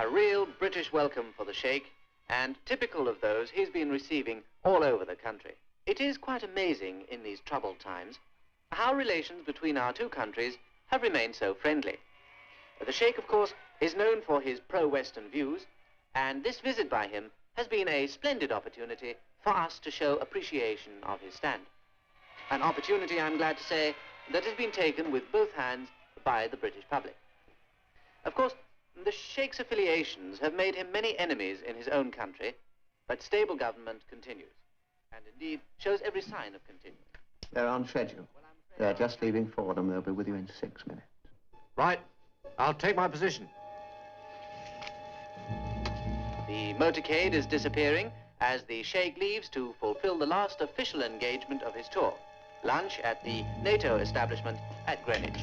A real British welcome for the Sheikh, and typical of those he's been receiving all over the country. It is quite amazing in these troubled times how relations between our two countries have remained so friendly. The Sheikh, of course, is known for his pro-Western views, and this visit by him has been a splendid opportunity for us to show appreciation of his stand. An opportunity, I'm glad to say, that has been taken with both hands by the British public. Of course, the Sheikh's affiliations have made him many enemies in his own country, but stable government continues, and indeed shows every sign of continuing. They're on schedule. They're just leaving Fordham. They'll be with you in 6 minutes. Right. I'll take my position. The motorcade is disappearing as the Sheikh leaves to fulfill the last official engagement of his tour, lunch at the NATO establishment at Greenwich.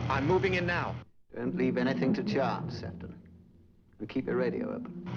I'm moving in now. Don't leave anything to chance, Captain. And keep your radio open.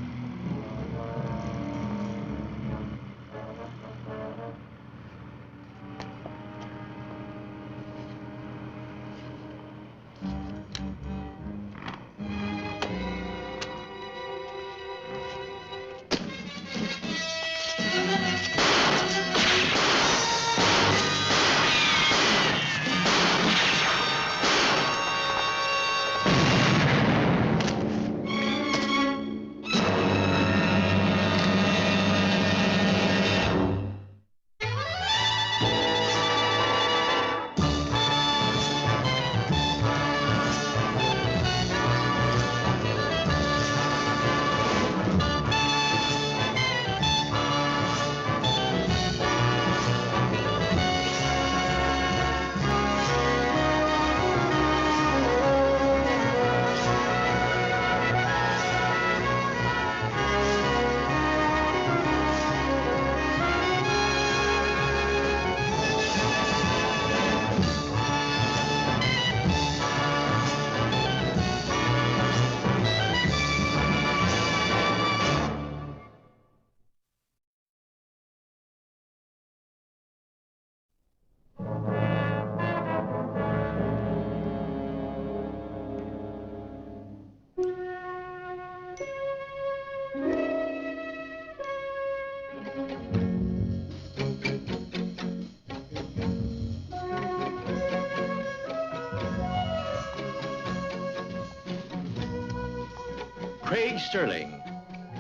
Craig Sterling,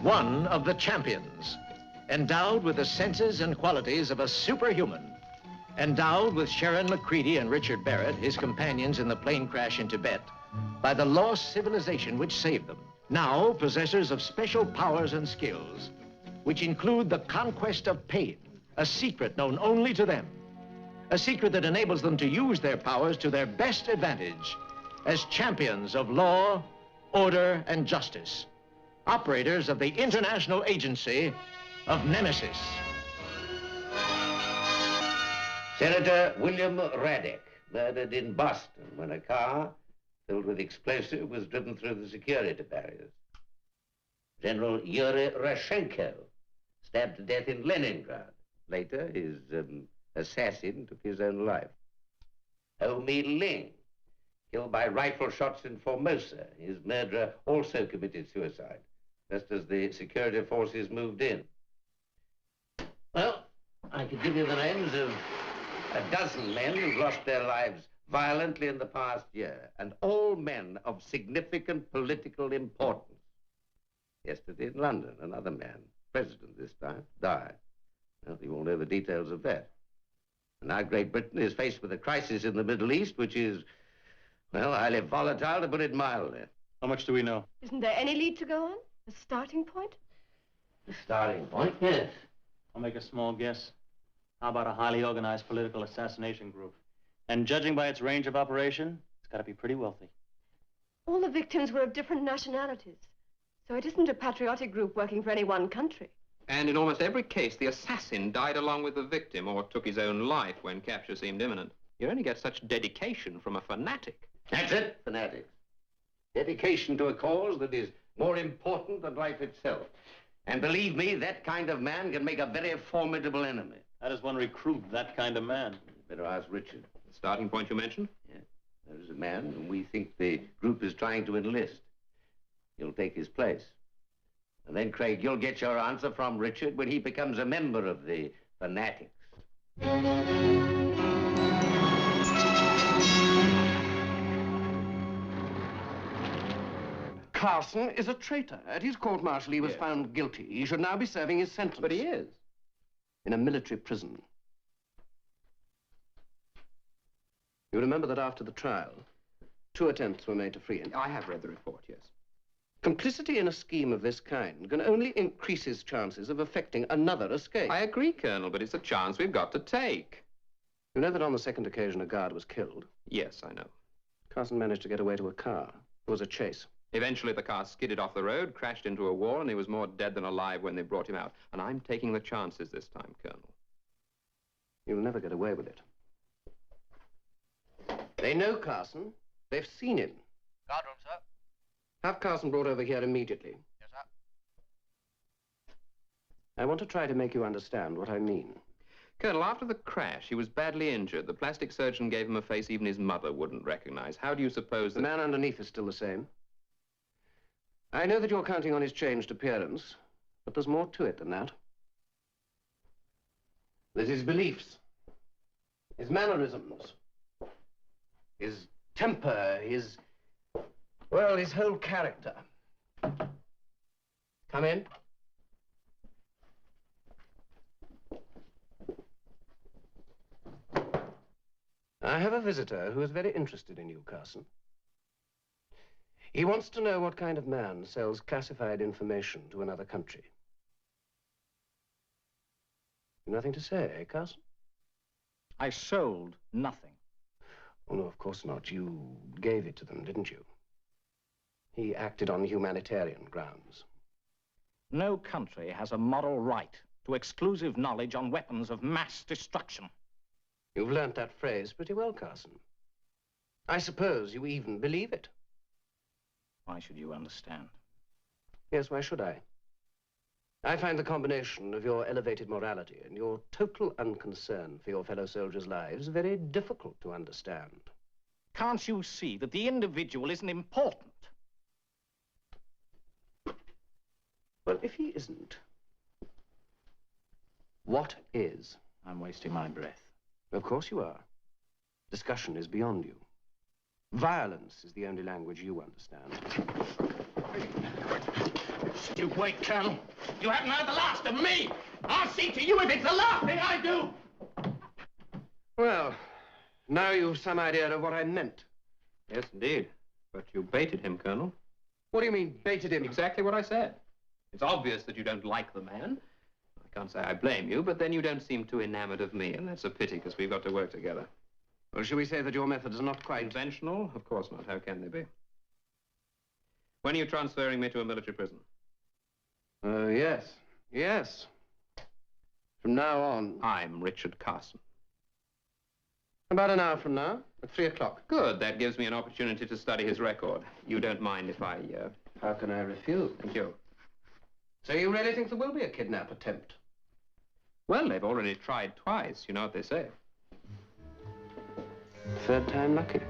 one of the champions, endowed with the senses and qualities of a superhuman, endowed with Sharon McCready and Richard Barrett, his companions in the plane crash in Tibet, by the lost civilization which saved them, now possessors of special powers and skills, which include the conquest of pain, a secret known only to them, a secret that enables them to use their powers to their best advantage as champions of law, order, and justice, operators of the International Agency of Nemesis. Senator William Radek, murdered in Boston when a car filled with explosive was driven through the security barriers. General Yuri Rashenko, stabbed to death in Leningrad. Later, his assassin took his own life. Ho Mi Ling, killed by rifle shots in Formosa. His murderer also committed suicide, just as the security forces moved in. Well, I could give you the names of a dozen men who've lost their lives violently in the past year, and all men of significant political importance. Yesterday in London, another man, president this time, died. Well, you all know the details of that. And now Great Britain is faced with a crisis in the Middle East, which is, well, highly volatile, to put it mildly. How much do we know? Isn't there any lead to go on? A starting point? The starting point, yes. I'll make a small guess. How about a highly organized political assassination group? And judging by its range of operation, it's got to be pretty wealthy. All the victims were of different nationalities. So it isn't a patriotic group working for any one country. And in almost every case, the assassin died along with the victim or took his own life when capture seemed imminent. You only get such dedication from a fanatic. That's it, fanatics. Dedication to a cause that is more important than life itself. And believe me, that kind of man can make a very formidable enemy. How does one recruit that kind of man? Better ask Richard. The starting point you mentioned? Yeah. There is a man whom we think the group is trying to enlist. He'll take his place. And then, Craig, you'll get your answer from Richard when he becomes a member of the Fanatics. Carson is a traitor. At his court-martial, he was found guilty. He should now be serving his sentence. But he is. In a military prison. You remember that after the trial, 2 attempts were made to free him. I have read the report, yes. Complicity in a scheme of this kind can only increase his chances of effecting another escape. I agree, Colonel, but it's a chance we've got to take. You know that on the second occasion a guard was killed? Yes, I know. Carson managed to get away to a car. There was a chase. Eventually, the car skidded off the road, crashed into a wall, and he was more dead than alive when they brought him out. And I'm taking the chances this time, Colonel. You'll never get away with it. They know Carson. They've seen him. Guardroom, sir. Have Carson brought over here immediately. Yes, sir. I want to try to make you understand what I mean. Colonel, after the crash, he was badly injured. The plastic surgeon gave him a face even his mother wouldn't recognize. How do you suppose The that... man underneath is still the same. I know that you're counting on his changed appearance, but there's more to it than that. There's his beliefs, his mannerisms, his temper, his whole character. Come in. I have a visitor who is very interested in you, Carson. He wants to know what kind of man sells classified information to another country. Nothing to say, eh, Carson? I sold nothing. Oh, no, of course not. You gave it to them, didn't you? He acted on humanitarian grounds. No country has a moral right to exclusive knowledge on weapons of mass destruction. You've learnt that phrase pretty well, Carson. I suppose you even believe it. Why should you understand? Yes, why should I? I find the combination of your elevated morality and your total unconcern for your fellow soldiers' lives very difficult to understand. Can't you see that the individual isn't important? Well, if he isn't, what is? I'm wasting my breath. Of course you are. Discussion is beyond you. Violence is the only language you understand. You wait, Colonel. You haven't heard the last of me. I'll see to you if it's the last thing I do. Well, now you've some idea of what I meant. Yes, indeed. But you baited him, Colonel. What do you mean, baited him? Exactly what I said. It's obvious that you don't like the man. I can't say I blame you, but then you don't seem too enamored of me, and that's a pity, because we've got to work together. Well, shall we say that your methods are not quite... Conventional? Of course not. How can they be? When are you transferring me to a military prison? Yes. Yes. From now on. I'm Richard Carson. About an hour from now, at 3 o'clock. Good. That gives me an opportunity to study his record. You don't mind if I, How can I refuse? Thank you. So you really think there will be a kidnap attempt? Well, they've already tried twice. You know what they say. Third time lucky.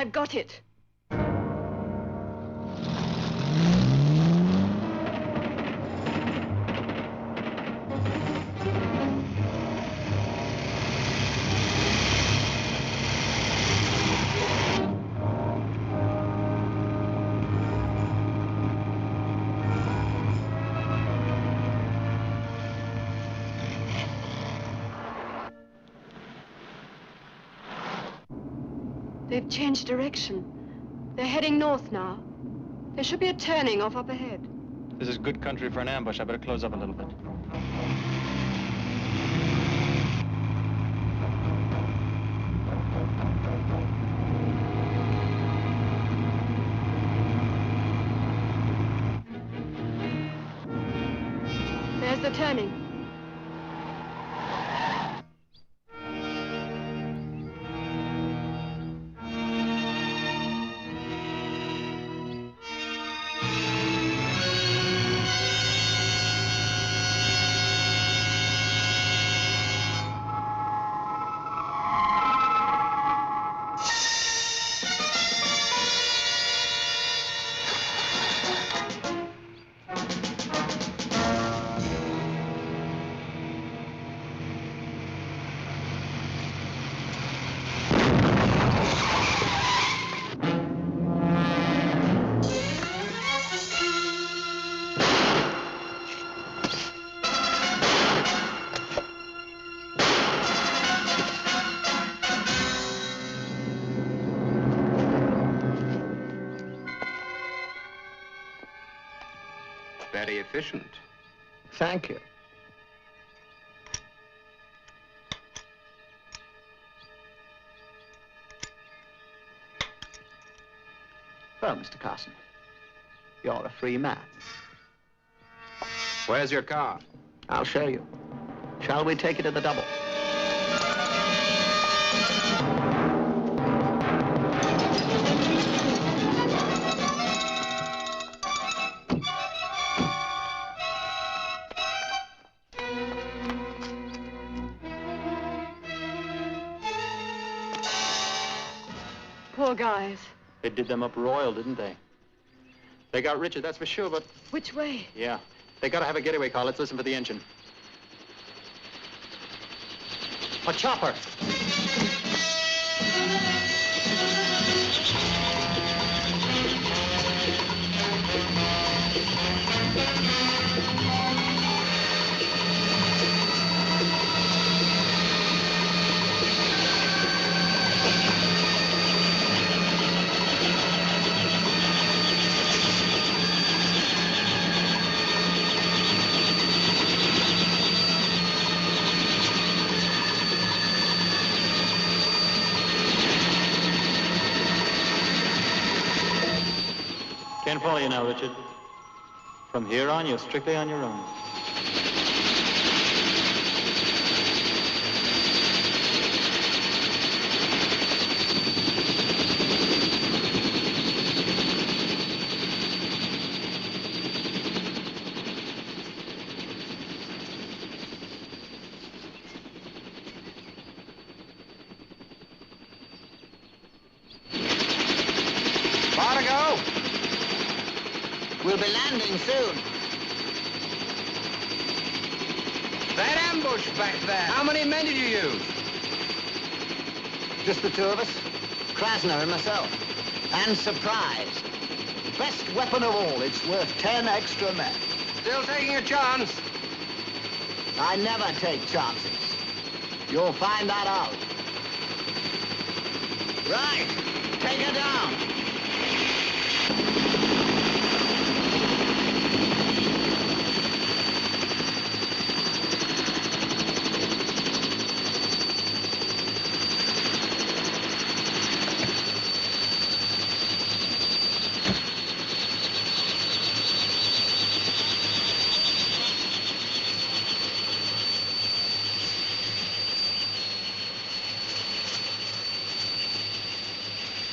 I've got it. They've changed direction. They're heading north now. There should be a turning off up ahead. This is good country for an ambush. I better close up a little bit. There's the turning. Very efficient. Thank you. Well, Mr. Carson, you're a free man. Where's your car? I'll show you. Shall we take it at the double? Poor guys. They did them up royal, didn't they? They got Richard, that's for sure, but... Which way? Yeah. They gotta have a getaway car. Let's listen for the engine. A chopper! Can't follow you now, Richard. From here on, you're strictly on your own. We'll be landing soon. That ambush back there, how many men did you use? Just the two of us, Krasner and myself. And surprise. Best weapon of all. It's worth 10 extra men. Still taking a chance? I never take chances. You'll find that out. Right. Take her down.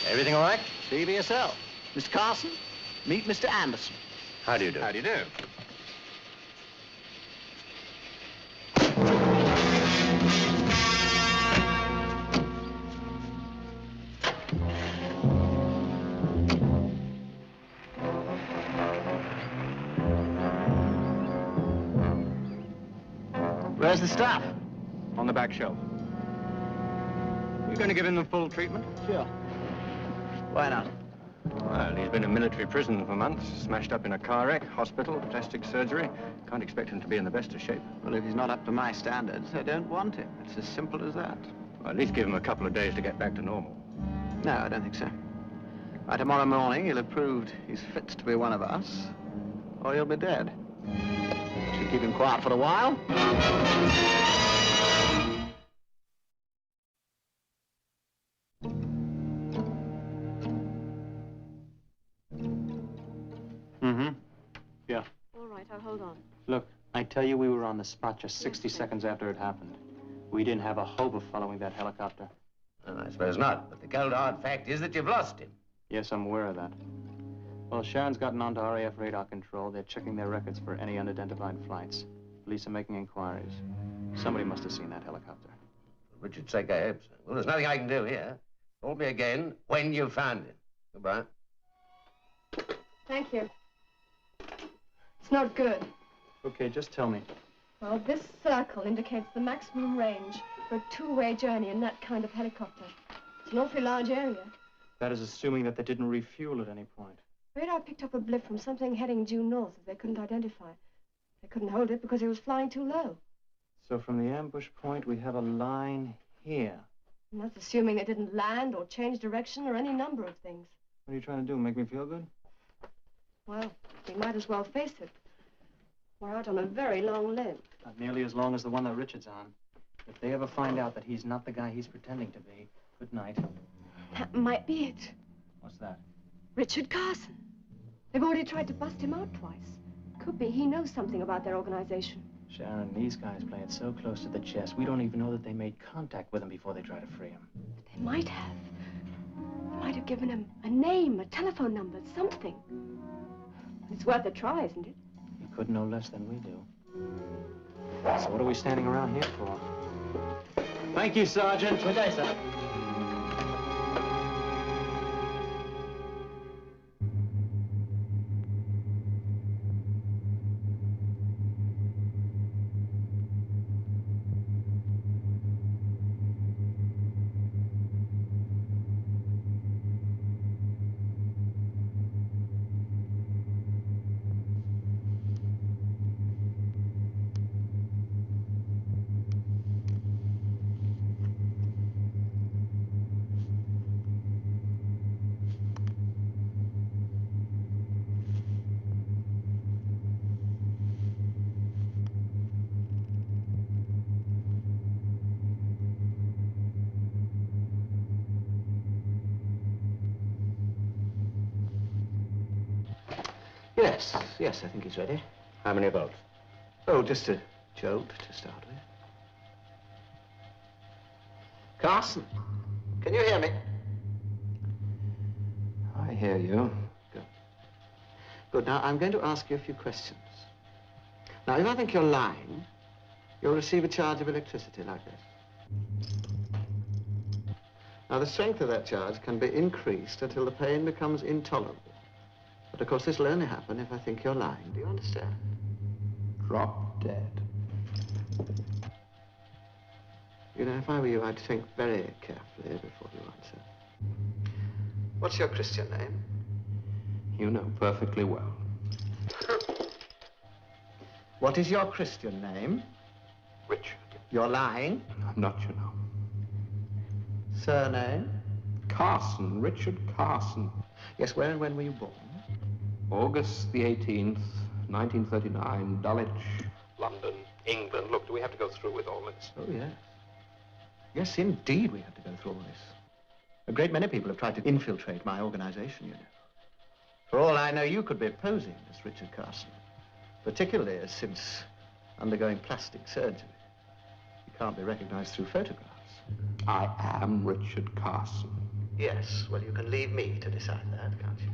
Everything all right? See for yourself. Mr. Carson, meet Mr. Anderson. How do you do? How do you do? Where's the staff? On the back shelf. You going to give him the full treatment? Sure. Why not? Well, he's been in military prison for months, smashed up in a car wreck, hospital, plastic surgery. Can't expect him to be in the best of shape. Well, if he's not up to my standards, I don't want him. It's as simple as that. Well, at least give him a couple of days to get back to normal. No, I don't think so. By tomorrow morning, he'll have proved he's fit to be one of us, or he'll be dead. Should keep him quiet for a while. Mm-hmm. Yeah. All right, I'll hold on. Look, I tell you, we were on the spot just 60 seconds after it happened. We didn't have a hope of following that helicopter. Well, I suppose not, but the cold hard fact is that you've lost him. Yes, I'm aware of that. Well, Sharon's gotten onto RAF radar control. They're checking their records for any unidentified flights. Police are making inquiries. Somebody must have seen that helicopter. For Richard's sake, I hope so. Well, there's nothing I can do here. Call me again when you found him. Goodbye. Thank you. It's not good. Okay, just tell me. Well, this circle indicates the maximum range for a two-way journey in that kind of helicopter. It's an awfully large area. That is assuming that they didn't refuel at any point. Radar picked up a blip from something heading due north that they couldn't identify. They couldn't hold it because it was flying too low. So from the ambush point, we have a line here. And that's assuming they didn't land or change direction or any number of things. What are you trying to do, make me feel good? Well, we might as well face it. We're out on a very long limb. Not nearly as long as the one that Richard's on. If they ever find out that he's not the guy he's pretending to be, good night. That might be it. What's that? Richard Carson. They've already tried to bust him out twice. Could be he knows something about their organization. Sharon, these guys play it so close to the chest, we don't even know that they made contact with him before they try to free him. They might have. They might have given him a name, a telephone number, something. It's worth a try, isn't it? You could know less than we do. So what are we standing around here for? Thank you, Sergeant. Good day, sir. Yes, I think he's ready. How many volts? Oh, just a jolt to start with. Carson, can you hear me? I hear you. Good. Good. Now, I'm going to ask you a few questions. Now, if I think you're lying, you'll receive a charge of electricity like this. Now, the strength of that charge can be increased until the pain becomes intolerable. But, of course, this will only happen if I think you're lying. Do you understand? Drop dead. You know, if I were you, I'd think very carefully before you answer. What's your Christian name? You know perfectly well. What is your Christian name? Richard. You're lying. I'm not, you know. Surname? Carson, Richard Carson. Yes, where and when were you born? August the 18th, 1939, Dulwich, London, England. Look, do we have to go through with all this? Oh, yes. Yes, indeed, we have to go through all this. A great many people have tried to infiltrate my organization, you know. For all I know, you could be posing as Richard Carson, particularly as since undergoing plastic surgery. You can't be recognized through photographs. I am Richard Carson. Yes, well, you can leave me to decide that, can't you?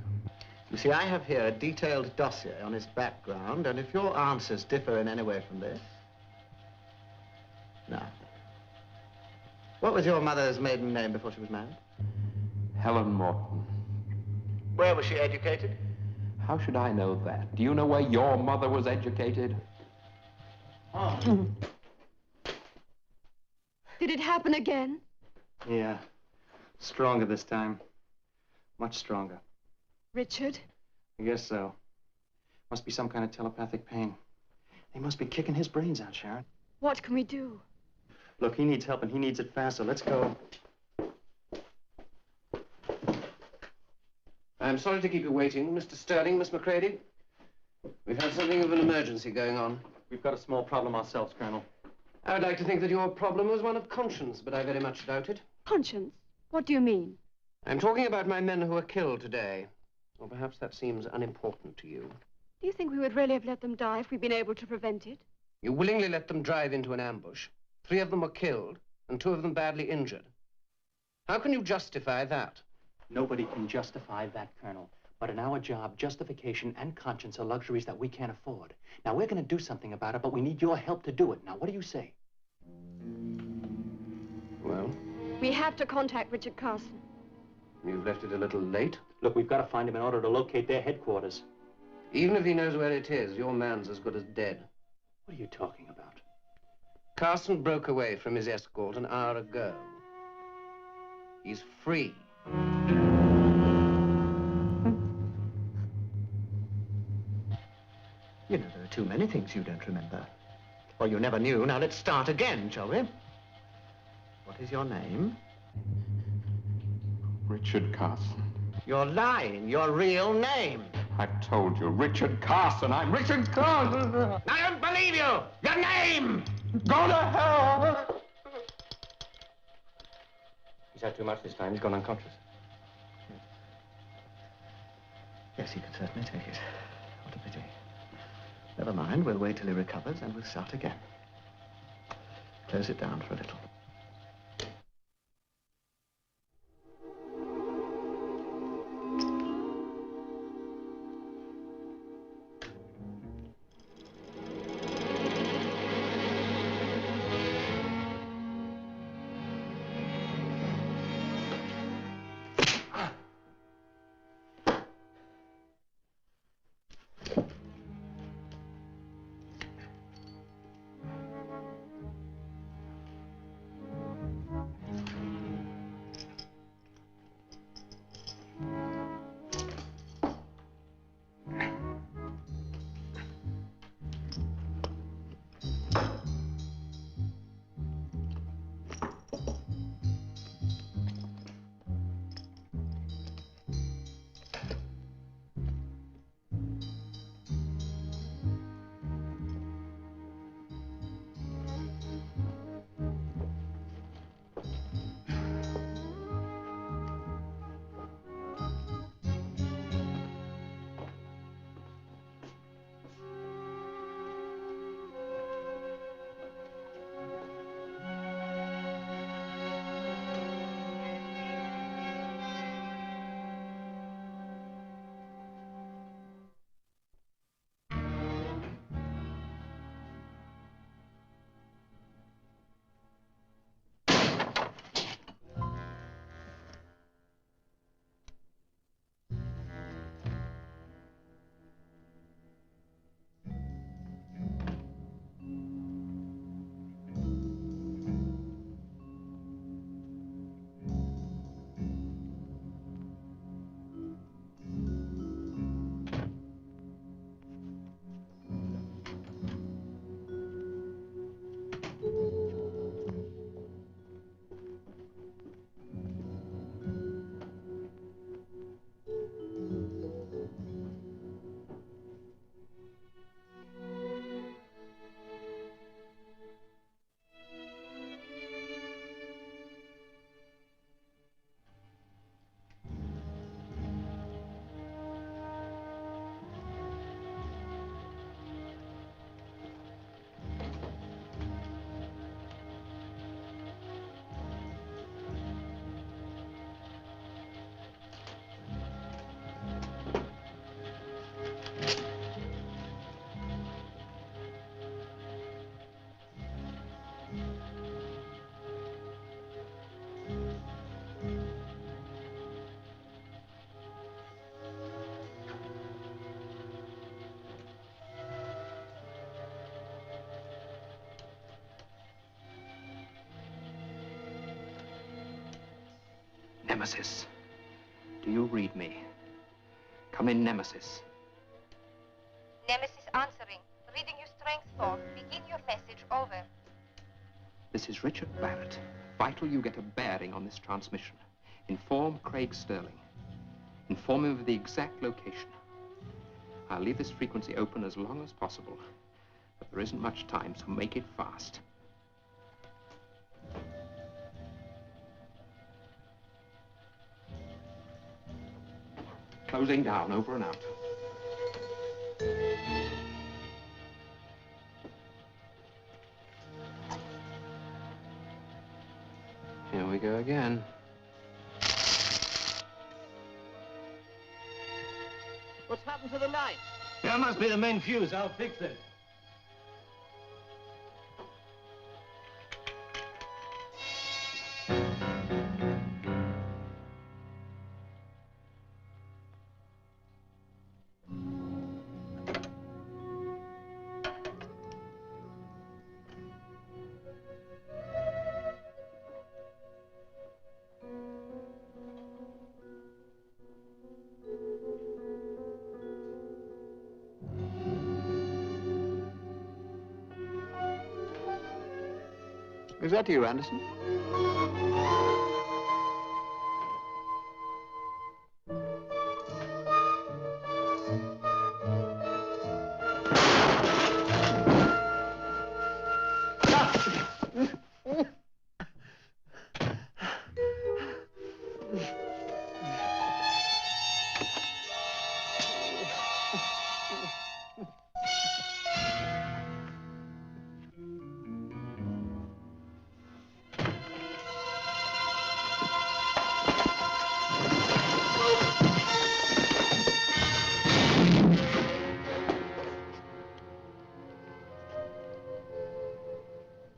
You see, I have here a detailed dossier on his background, and if your answers differ in any way from this... Now, what was your mother's maiden name before she was married? Helen Morton. Where was she educated? How should I know that? Do you know where your mother was educated? Oh. Did it happen again? Yeah. Stronger this time. Much stronger. Richard? I guess so. Must be some kind of telepathic pain. They must be kicking his brains out, Sharon. What can we do? Look, he needs help and he needs it fast, so let's go. I'm sorry to keep you waiting, Mr. Sterling, Miss Macready. We've had something of an emergency going on. We've got a small problem ourselves, Colonel. I would like to think that your problem was one of conscience, but I very much doubt it. Conscience? What do you mean? I'm talking about my men who were killed today. Or perhaps that seems unimportant to you. Do you think we would really have let them die if we'd been able to prevent it? You willingly let them drive into an ambush. 3 of them were killed, and 2 of them badly injured. How can you justify that? Nobody can justify that, Colonel. But in our job, justification and conscience are luxuries that we can't afford. Now, we're going to do something about it, but we need your help to do it. Now, what do you say? Well? We have to contact Richard Carson. You've left it a little late. Look, we've got to find him in order to locate their headquarters. Even if he knows where it is, your man's as good as dead. What are you talking about? Carson broke away from his escort an hour ago. He's free. You know, there are too many things you don't remember. Or you never knew. Now let's start again, shall we? What is your name? Richard Carson. You're lying. Your real name. I've told you, Richard Carson. I'm Richard Carson. I don't believe you. Your name. Go to hell. He's had too much this time. He's gone unconscious. Yes, he can certainly take it. What a pity. Never mind. We'll wait till he recovers and we'll start again. Close it down for a little. Nemesis. Do you read me? Come in, Nemesis. Nemesis answering. Reading you strength 4. Begin your message. Over. This is Richard Barrett. Vital you get a bearing on this transmission. Inform Craig Sterling. Inform him of the exact location. I'll leave this frequency open as long as possible. But there isn't much time, so make it fast. Closing down, over and out. Here we go again. What's happened to the light? That must be the main fuse. I'll fix it. Is that you, Anderson?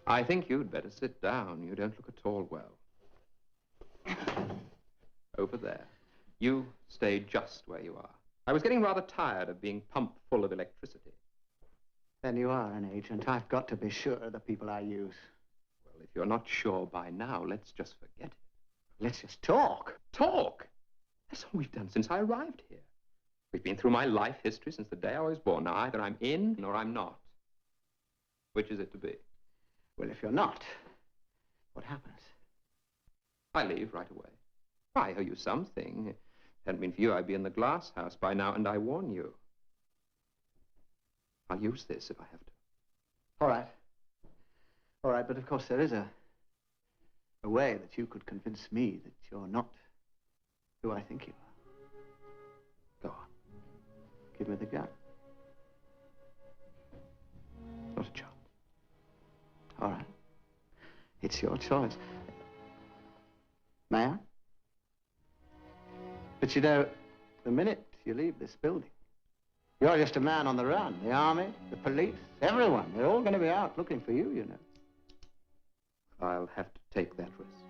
I think you'd better sit down. You don't look at all well. Over there. You stay just where you are. I was getting rather tired of being pumped full of electricity. Then you are an agent. I've got to be sure of the people I use. Well, if you're not sure by now, let's just forget it. Let's just talk. Talk? That's all we've done since I arrived here. We've been through my life history since the day I was born. Now, either I'm in or I'm not. Which is it to be? Well, if you're not, what happens? I leave right away. I owe you something. If it hadn't been for you, I'd be in the glass house by now, and I warn you. I'll use this if I have to. All right. All right, but of course there is a way that you could convince me that you're not who I think you are. Go on. Give me the gun. Not a chance. All right. It's your choice. May I? But you know, the minute you leave this building, you're just a man on the run. The army, the police, everyone, they're all going to be out looking for you, you know. I'll have to take that risk.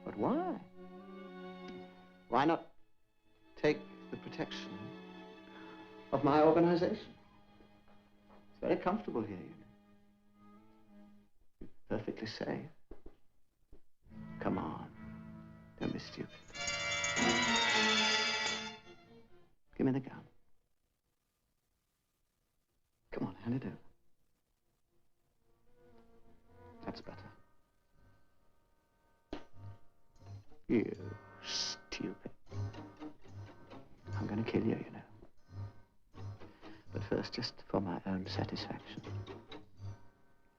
But why? Why not take the protection of my organization? It's very comfortable here, you know. Perfectly safe. Come on. Don't be stupid. Give me the gun. Come on, hand it over. That's better. You stupid. I'm going to kill you, you know. But first, just for my own satisfaction.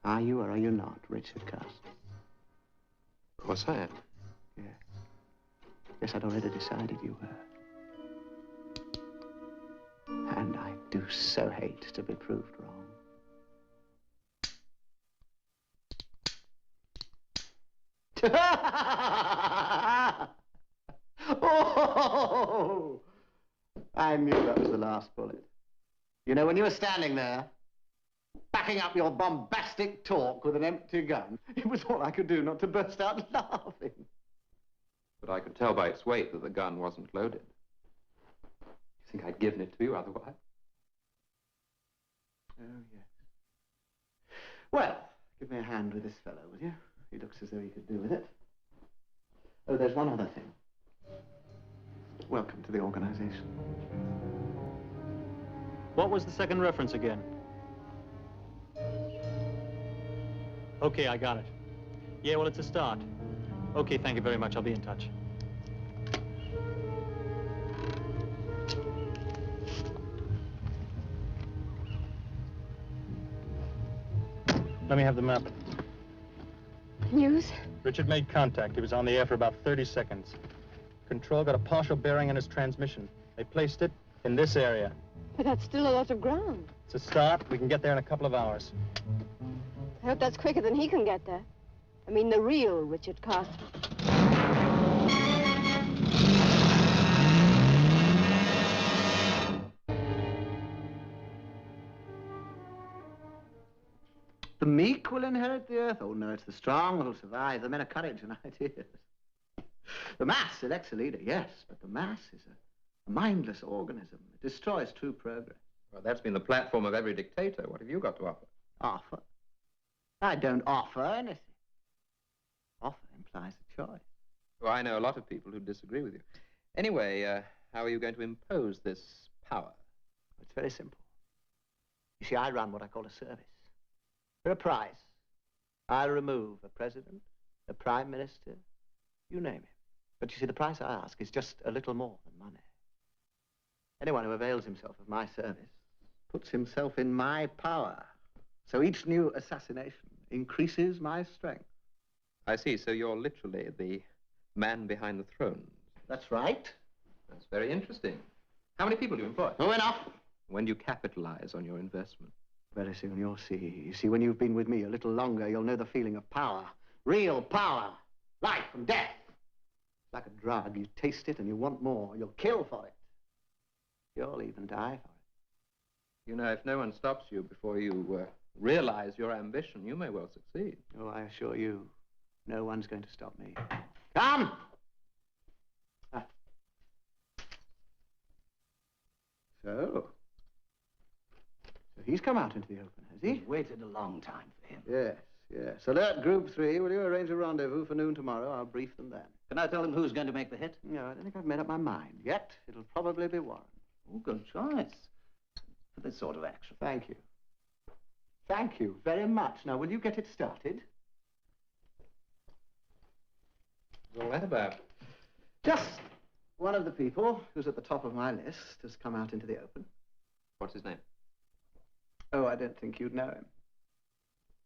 Are you or are you not Richard Carson? Of course I am. Yeah. Yes, I'd already decided you were. And I do so hate to be proved wrong. Oh! I knew that was the last bullet. You know, when you were standing there, backing up your bombastic talk with an empty gun, it was all I could do not to burst out laughing. But I could tell by its weight that the gun wasn't loaded. You think I'd given it to you otherwise? Oh, yes. Well, give me a hand with this fellow, will you? He looks as though he could do with it. Oh, there's one other thing. welcome to the organization. What was the second reference again? Okay, I got it. Yeah, well, it's a start. Okay, thank you very much. I'll be in touch. Let me have the map. News? Richard made contact. He was on the air for about 30 seconds. Control got a partial bearing on his transmission. They placed it in this area. But that's still a lot of ground. It's a start. We can get there in a couple of hours. I hope that's quicker than he can get there. I mean, the real Richard Carson. The meek will inherit the earth. Oh, no, it's the strong who'll survive, the men of courage and ideas. The mass elects a leader, yes, but the mass is a mindless organism. It destroys true progress. Well, that's been the platform of every dictator. What have you got to offer? Offer? I don't offer anything. Offer implies a choice. Well, I know a lot of people who disagree with you. Anyway, how are you going to impose this power? It's very simple. You see, I run what I call a service. For a price, I'll remove a president, a prime minister, you name it. But you see, the price I ask is just a little more than money. Anyone who avails himself of my service puts himself in my power. So each new assassination increases my strength. I see, so you're literally the man behind the throne. That's right. That's very interesting. How many people do you employ? Oh, enough. When do you capitalize on your investment? Very soon you'll see. You see, when you've been with me a little longer, you'll know the feeling of power. Real power. Life and death. It's like a drug. You taste it and you want more. You'll kill for it. You'll even die for it. You know, if no one stops you before you realize your ambition, you may well succeed. Oh, I assure you, no one's going to stop me. Come! Ah. So he's come out into the open, has he? We've waited a long time for him. Yes, yes. Alert Group 3, will you arrange a rendezvous for noon tomorrow? I'll brief them then. Can I tell him who's going to make the hit? No, I don't think I've made up my mind yet. It'll probably be Warren. Oh, good choice for this sort of action. Thank you. Thank you very much. Now, will you get it started? What's all that about? Just one of the people who's at the top of my list has come out into the open. What's his name? Oh, I don't think you'd know him.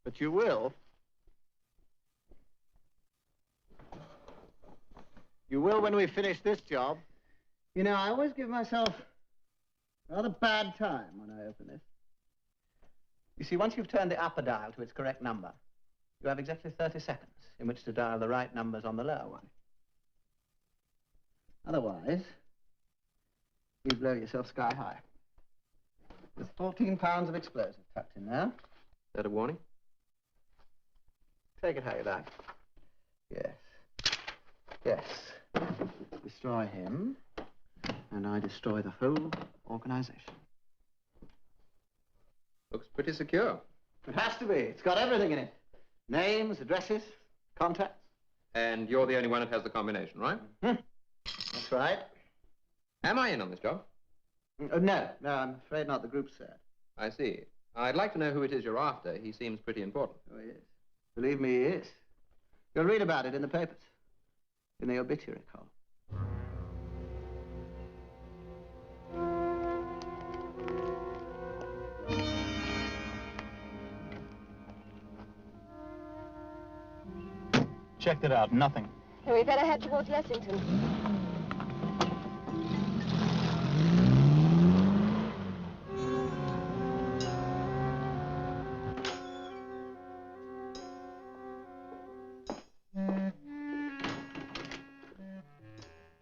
But you will. You will when we finish this job. You know, I always give myself a rather bad time when I open this. You see, once you've turned the upper dial to its correct number, you have exactly 30 seconds in which to dial the right numbers on the lower one. Otherwise, you blow yourself sky high. There's 14 pounds of explosive tucked in there. Is that a warning? Take it how you like. Yes. Yes. Destroy him, and I destroy the whole organization. Looks pretty secure. It has to be. It's got everything in it. Names, addresses, contacts. And you're the only one that has the combination, right? That's right. Am I in on this job? No, I'm afraid not. The group said. I see. I'd like to know who it is you're after. He seems pretty important. Oh, he is. Believe me, he is. You'll read about it in the papers, in the obituary column. Checked it out. Nothing. Then we better head towards Lexington.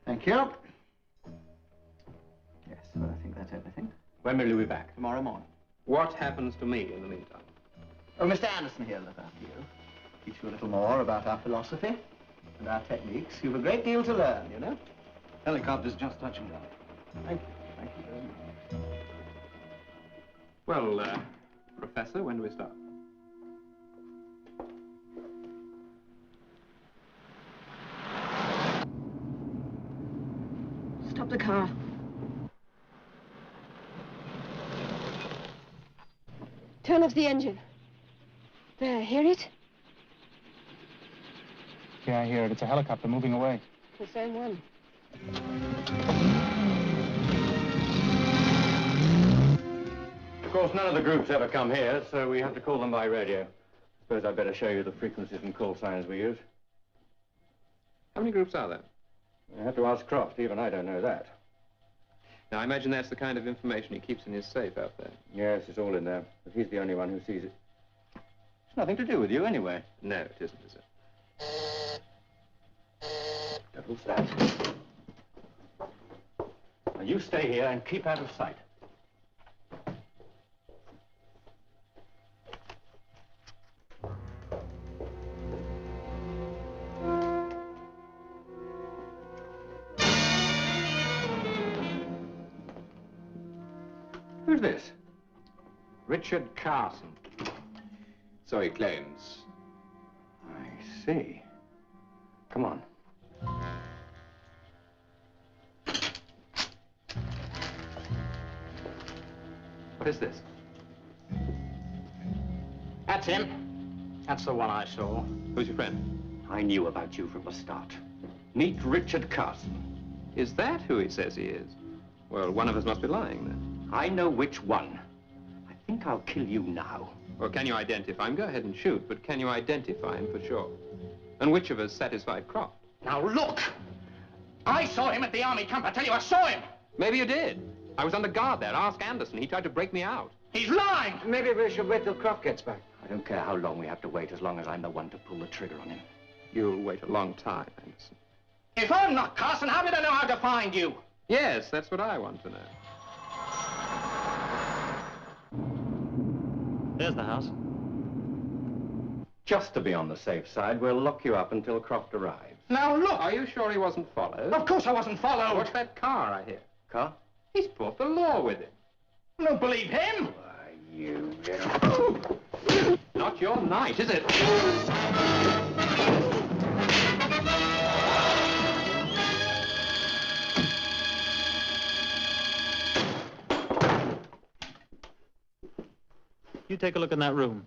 Thank you. Yes, well, I think that's everything. When will you be back? Tomorrow morning. What happens to me in the meantime? Oh, Mr. Anderson here will look after you. Teach you a little more about our philosophy and our techniques. You've a great deal to learn, you know. Helicopter's just touching down. Thank you. Thank you very much. Well, Professor, when do we start? Stop Stop the car. Turn off the engine. There, hear it? Yeah, I hear it. It's a helicopter moving away. The same one. Of course, none of the groups ever come here, so we have to call them by radio. Suppose I'd better show you the frequencies and call signs we use. How many groups are there? You have to ask Croft. Even I don't know that. Now, I imagine that's the kind of information he keeps in his safe out there. Yes, it's all in there, but he's the only one who sees it. It's nothing to do with you, anyway. No, it isn't, is it? Who's that? Now, you stay here and keep out of sight. Who's this? Richard Carson. So he claims. I see. Come on. What is this? That's him. That's the one I saw. Who's your friend? I knew about you from the start. Meet Richard Carson. Is that who he says he is? Well, one of us must be lying, then. I know which one. I think I'll kill you now. Well, can you identify him? Go ahead and shoot, but can you identify him for sure? And which of us satisfied Croft? Now look! I saw him at the army camp. I tell you, I saw him! Maybe you did. I was under guard there. Ask Anderson. He tried to break me out. He's lying! Maybe we should wait till Croft gets back. I don't care how long we have to wait, as long as I'm the one to pull the trigger on him. You'll wait a long time, Anderson. If I'm not Carson, how did I know how to find you? Yes, that's what I want to know. There's the house. Just to be on the safe side, we'll lock you up until Croft arrives. Now look! Are you sure he wasn't followed? Of course I wasn't followed! What's that car I hear? Car? He's brought the law with him. I don't believe him! Why, you little... Not your night, is it? You take a look in that room.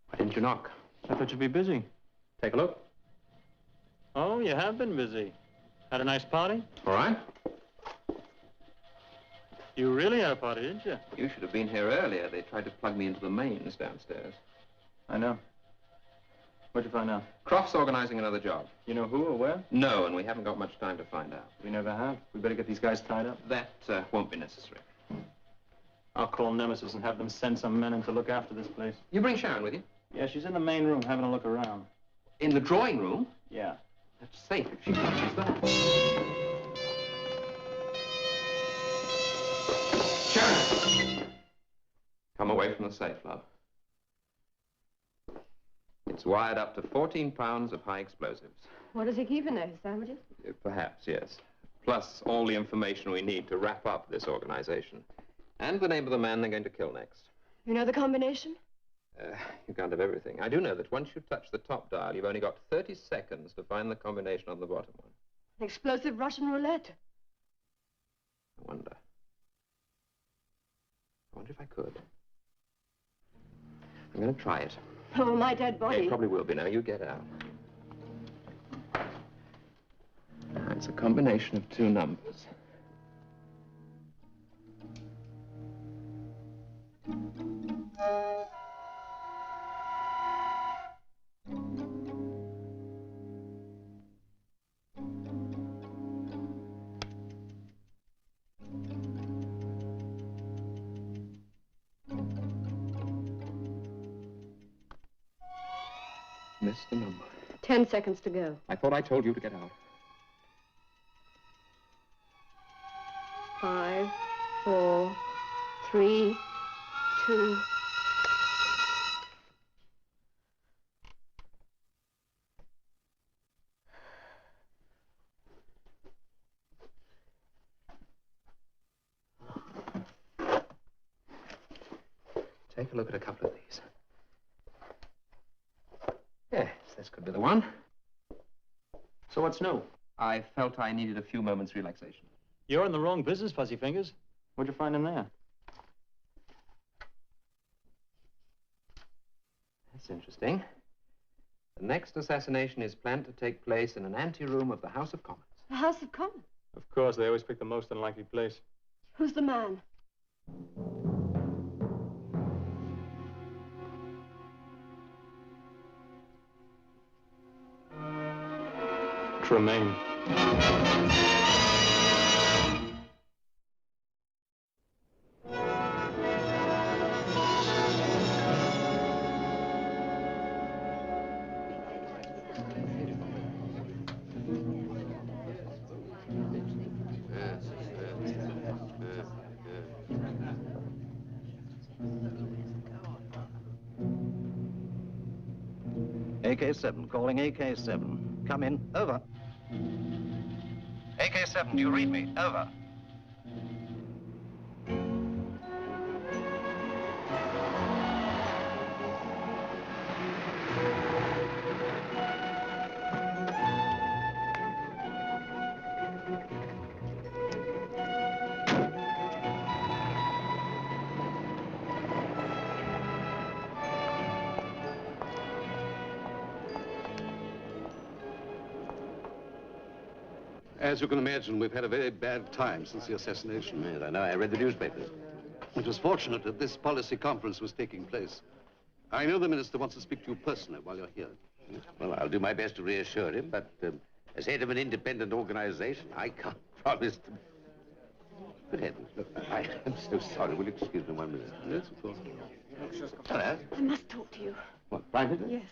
Why didn't you knock? I thought you'd be busy. Take a look. Oh, you have been busy. Had a nice party? All right. You really had a party, didn't you? You should have been here earlier. They tried to plug me into the mains downstairs. I know. What'd you find out? Croft's organizing another job. You know who or where? No, and we haven't got much time to find out. We never have. We better get these guys tied up. That won't be necessary. I'll call Nemesis and have them send some men in to look after this place. You bring Sharon with you? Yeah, she's in the main room having a look around. In the drawing room? Yeah. That's safe if she touches that. Sharon! Come away from the safe, love. It's wired up to 14 pounds of high explosives. What does he keep in there, his sandwiches? Perhaps, yes. Plus all the information we need to wrap up this organization. And the name of the man they're going to kill next. You know the combination? You can't have everything. I do know that once you touch the top dial, you've only got 30 seconds to find the combination on the bottom one. Explosive Russian roulette. I wonder if I could. I'm going to try it. Oh, my dead body. It probably will be now. You get out. Now, it's a combination of two numbers. Missed the number. 10 seconds to go. I thought I told you to get out. 5, 4, 3, 2. Take a look at a couple of these. Yes, this could be the one. So what's new? I felt I needed a few moments relaxation. You're in the wrong business, Fuzzy Fingers. What'd you find in there? That's interesting. The next assassination is planned to take place in an anteroom of the House of Commons. The House of Commons? Of course, they always pick the most unlikely place. Who's the man? Tremaine. AK-7, calling AK-7. Come in. Over. AK-7, do you read me? Over. As you can imagine, we've had a very bad time since the assassination. Yes, I know. I read the newspapers. It was fortunate that this policy conference was taking place. I know the minister wants to speak to you personally while you're here. Well, I'll do my best to reassure him, but as head of an independent organization, I can't promise to... Good heavens, look, I'm so sorry. Will you excuse me 1 minute? Yes, of course. Hello? I must talk to you. What, privately? Yes.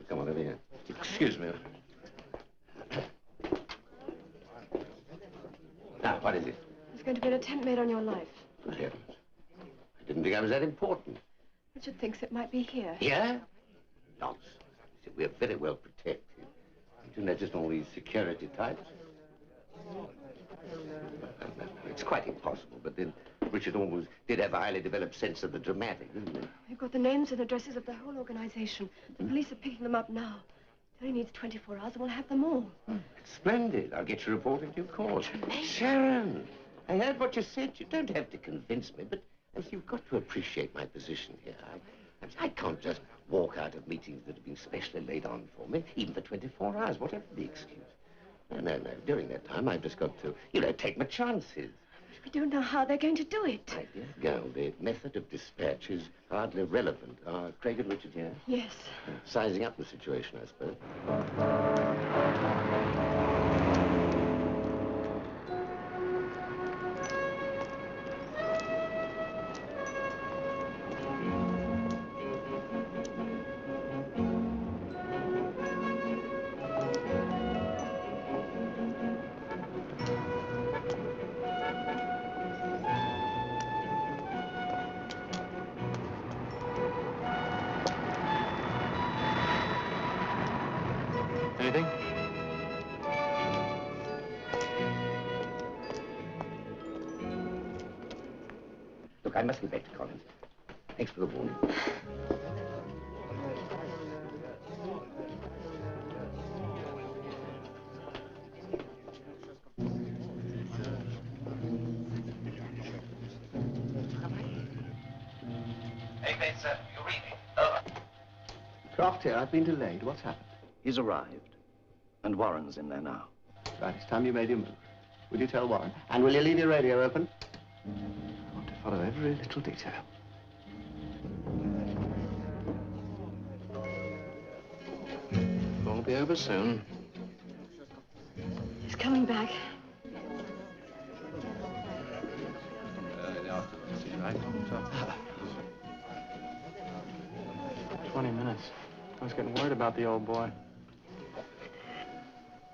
Come on, over here. Excuse me. Now, what is it? There's going to be an attempt made on your life. Good heavens. I didn't think I was that important. Richard thinks it might be here. Here? Nonsense. See, we're very well protected. You know, just all these security types. It's quite impossible, but then Richard always did have a highly developed sense of the dramatic, didn't he? We've got the names and addresses of the whole organization. The police are picking them up now. It only needs 24 hours and we'll have them all. It's splendid. I'll get your report in due course. Tremaine. Sharon, I heard what you said. You don't have to convince me, but you've got to appreciate my position here. I can't just walk out of meetings that have been specially laid on for me, even for 24 hours, whatever the excuse. No. During that time, I've just got to, take my chances. We don't know how they're going to do it. My dear girl, the method of dispatch is hardly relevant. Are Craig and Richard here? Yes. Sizing up the situation, I suppose. Anything? Look, I must get back to Collins. Thanks for the warning. AK-7, you read me? Over. Croft here, I've been delayed. What's happened? He's arrived. And Warren's in there now. Right, it's time you made your move. Will you tell Warren? And will you leave your radio open? I want to follow every little detail. Won't be over soon. He's coming back. Right. 20 minutes. I was getting worried about the old boy.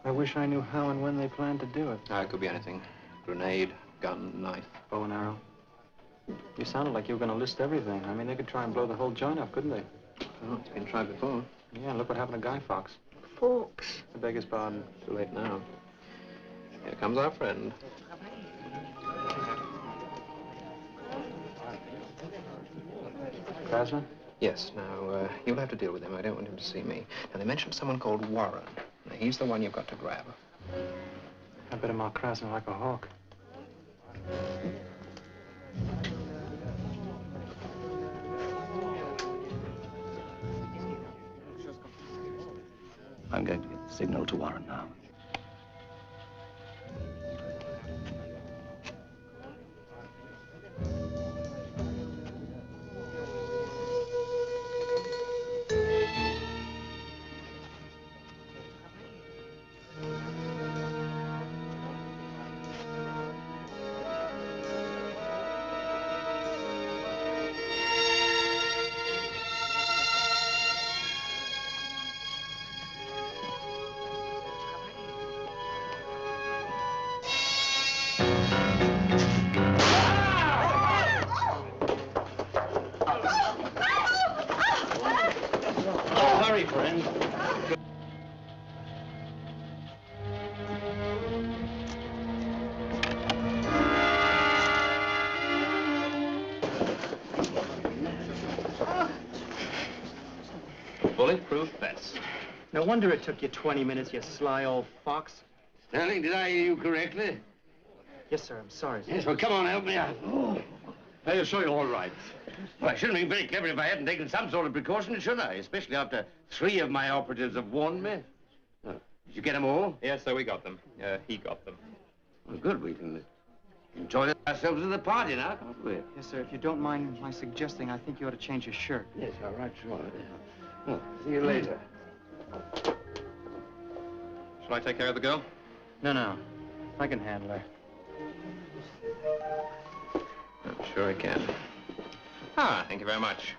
I wish I knew how and when they planned to do it. It could be anything. Grenade, gun, knife. Bow and arrow. You sounded like you were going to list everything. I mean, they could try and blow the whole joint up, couldn't they? Oh, it's been tried before. Yeah, look what happened to Guy Fawkes. Fawkes. I beg his pardon. Too late now. Here comes our friend. Krasner? Yes, now, you'll have to deal with him. I don't want him to see me. Now, they mentioned someone called Warren. Now, he's the one you've got to grab. I better mark Krasner like a hawk. I'm going to get the signal to Warren now. Bulletproof vest. No wonder it took you 20 minutes, you sly old fox. Sterling, did I hear you correctly? Yes, sir, I'm sorry, sir. Yes, well, come on, help me out. Are you sure you're all right? Well, I shouldn't have been very clever if I hadn't taken some sort of precaution, should I? Especially after 3 of my operatives have warned me. Oh, did you get them all? Yes, sir, we got them. He got them. Well, good. We can enjoy ourselves at the party now, can't we? Yes, sir, if you don't mind my suggesting, I think you ought to change your shirt. Yes, all right, sure. Well, see you later. Shall I take care of the girl? No. I can handle her. I'm sure I can. Ah, thank you very much.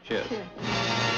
Cheers. Cheers.